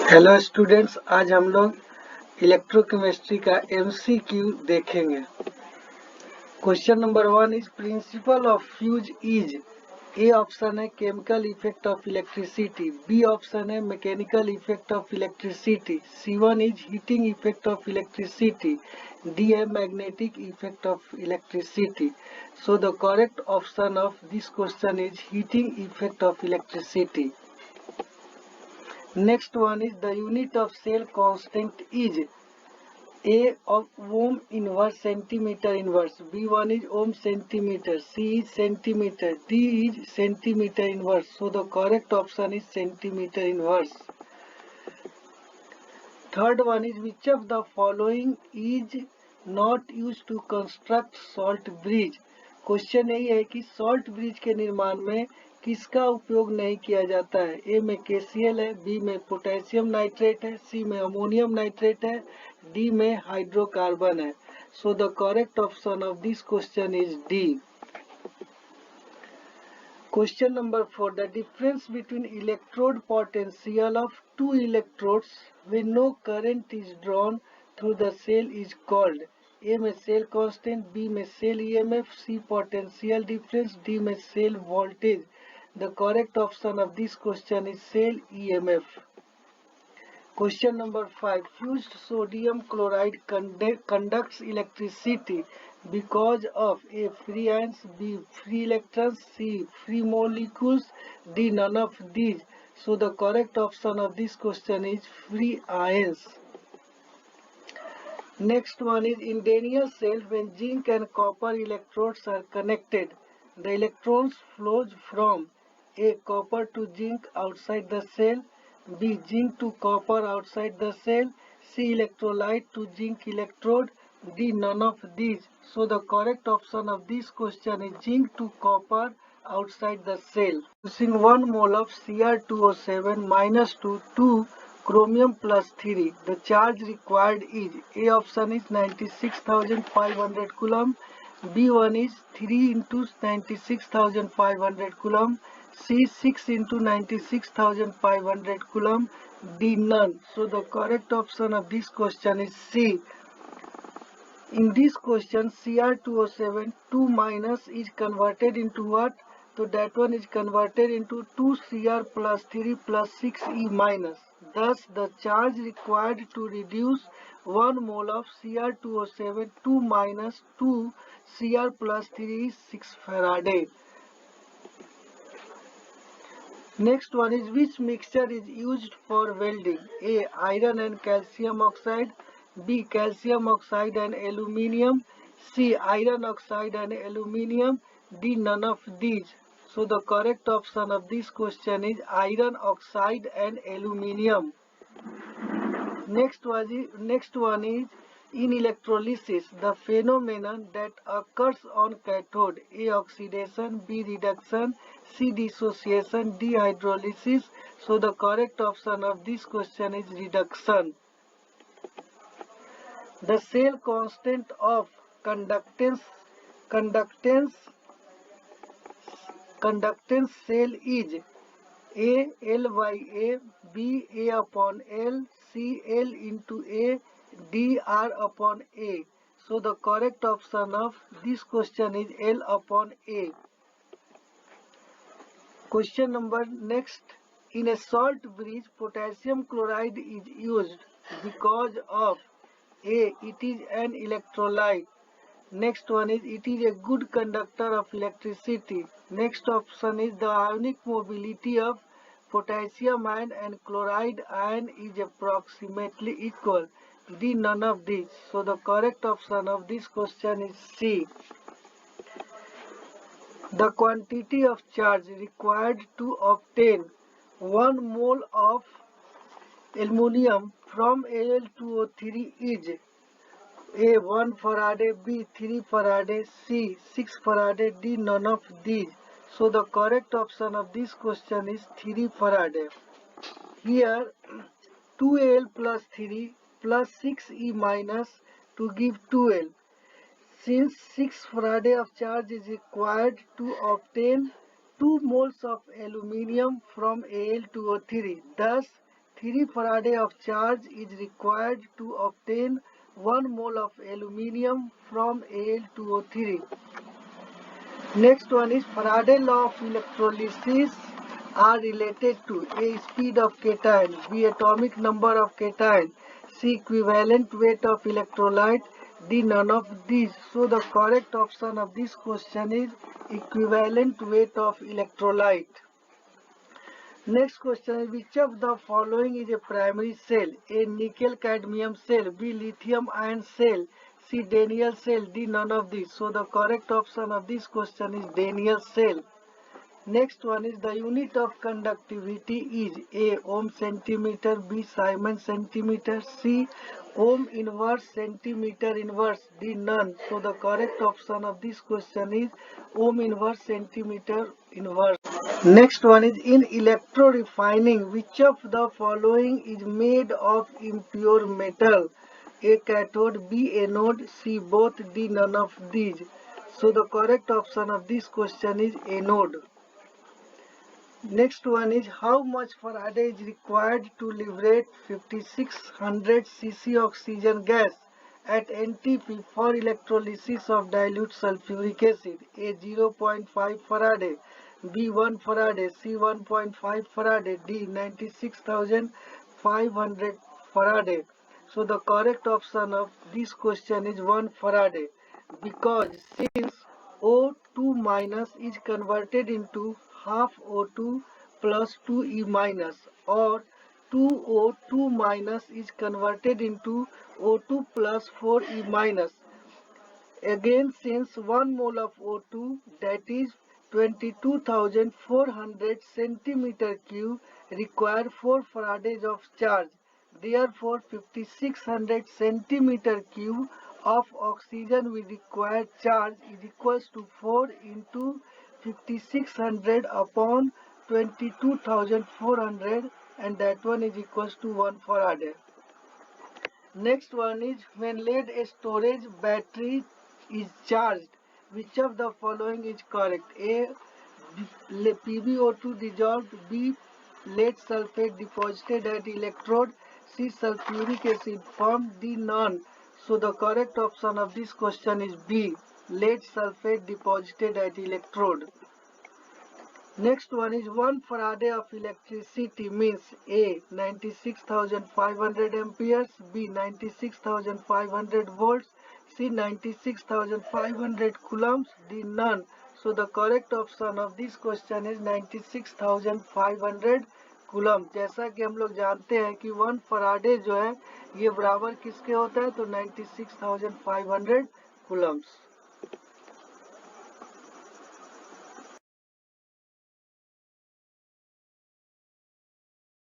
Hello students, आज हम लोग इलेक्ट्रोकेमिस्ट्री का एमसीक्यू देखेंगे। Question number 1 is principle of fuse is. A option है chemical effect of electricity, B option है mechanical effect of electricity, C is heating effect of electricity, D है magnetic effect of electricity. So the correct option of this question is heating effect of electricity. Next one is the unit of cell constant is A of ohm inverse centimeter inverse, B1 is ohm centimeter, C is centimeter, D is centimeter inverse. So the correct option is centimeter inverse. Third one is which of the following is not used to construct salt bridge. Question यही है कि salt bridge के निर्माण में किसका उपयोग नहीं किया जाता है। ए में KCl है, बी में पोटेशियम नाइट्रेट है, सी में अमोनियम नाइट्रेट है, डी में हाइड्रोकार्बन है। सो the correct option of this question is D. Question number 4. The difference between electrode potential of two electrodes when no current is drawn through the cell is called A में cell constant, B में cell EMF, C potential difference, D में cell voltage. The correct option of this question is cell EMF. Question number 5. Fused sodium chloride conducts electricity because of A. Free ions, B. Free electrons, C. Free molecules, D. None of these. So the correct option of this question is free ions. Next one is in Daniell cell when zinc and copper electrodes are connected, the electrons flow from A. Copper to zinc outside the cell, B. Zinc to copper outside the cell, C. Electrolyte to zinc electrode, D. None of these. So the correct option of this question is zinc to copper outside the cell. Using 1 mole of Cr2O7 minus 2 chromium plus 3. The charge required is A option is 96,500 coulomb, B1 is 3 into 96,500 coulomb, C 6 into 96,500 coulomb, D none. So the correct option of this question is C. In this question Cr2O7 2 minus is converted into what? So that one is converted into 2Cr plus 3 plus 6E minus. Thus the charge required to reduce 1 mole of Cr2O7 2 minus 2Cr plus 3 is 6 Faraday. Next one is which mixture is used for welding? A. Iron and calcium oxide, B. Calcium oxide and aluminium, C. Iron oxide and aluminium, D. None of these. So the correct option of this question is iron oxide and aluminium. Next one is in electrolysis, the phenomenon that occurs on cathode, A. Oxidation, B. Reduction, C. Dissociation, D. Hydrolysis. So the correct option of this question is reduction. The cell constant of conductance cell is A. L by A, B. A upon L, C. L into A, D. R upon A. So the correct option of this question is L upon A. Question number next. In a salt bridge, potassium chloride is used because of A. It is an electrolyte. Next one is it is a good conductor of electricity. Next option is the ionic mobility of potassium ion and chloride ion is approximately equal. D. None of these. So the correct option of this question is C. The quantity of charge required to obtain 1 mole of aluminum from Al2O3 is A. 1 Faraday, B. 3 Faraday, C. 6 Faraday, D. None of these. So the correct option of this question is 3 Faraday. Here 2Al plus 3 plus 6E minus to give 2L. Since 6 Faraday of charge is required to obtain 2 moles of aluminium from Al2O3, thus 3 Faraday of charge is required to obtain 1 mole of aluminium from Al2O3. Next one is Faraday law of electrolysis are related to A. Speed of cation, B. Atomic number of cation, C. Equivalent weight of electrolyte, D. None of these. So the correct option of this question is equivalent weight of electrolyte. Next question is which of the following is a primary cell? A. Nickel cadmium cell, B. Lithium ion cell, C. Daniell cell, D. None of these. So the correct option of this question is Daniell cell. Next one is the unit of conductivity is A. Ohm centimeter, B. Siemens centimeter, C. Ohm inverse centimeter inverse, D. None. So the correct option of this question is Ohm inverse centimeter inverse. Next one is in electro refining, which of the following is made of impure metal? A. Cathode, B. Anode, C. Both, D. None of these. So the correct option of this question is anode. Next one is how much Faraday is required to liberate 5600 cc oxygen gas at NTP for electrolysis of dilute sulfuric acid? A. 0.5 Faraday, B. 1 Faraday, C. 1.5 Faraday, D. 96,500 Faraday. So the correct option of this question is 1 Faraday, because since O2 minus is converted into half O2 plus 2E minus, or 2O2 minus is converted into O2 plus 4E minus. Again, since 1 mole of O2, that is 22,400 centimeter cube, require 4 Faradays of charge. Therefore, 5600 centimeter cube of oxygen with required charge is equals to 4 into 5600 upon 22,400, and that one is equals to 1 Faraday. Next one is when lead storage battery is charged, which of the following is correct? A. PbO2 dissolved, B. Lead sulfate deposited at electrode, C. Sulfuric acid formed, D. None. So the correct option of this question is B. Lead sulfate deposited at electrode. Next one is 1 Faraday of electricity means A. 96,500 amperes, B. 96,500 volts, C. 96,500 coulombs, D. None. So the correct option of this question is 96,500 coulomb. जैसा कि हम लोग जानते हैं कि 1 Faraday जो है ये बराबर किसके होता है, तो 96,500 कूलम्स।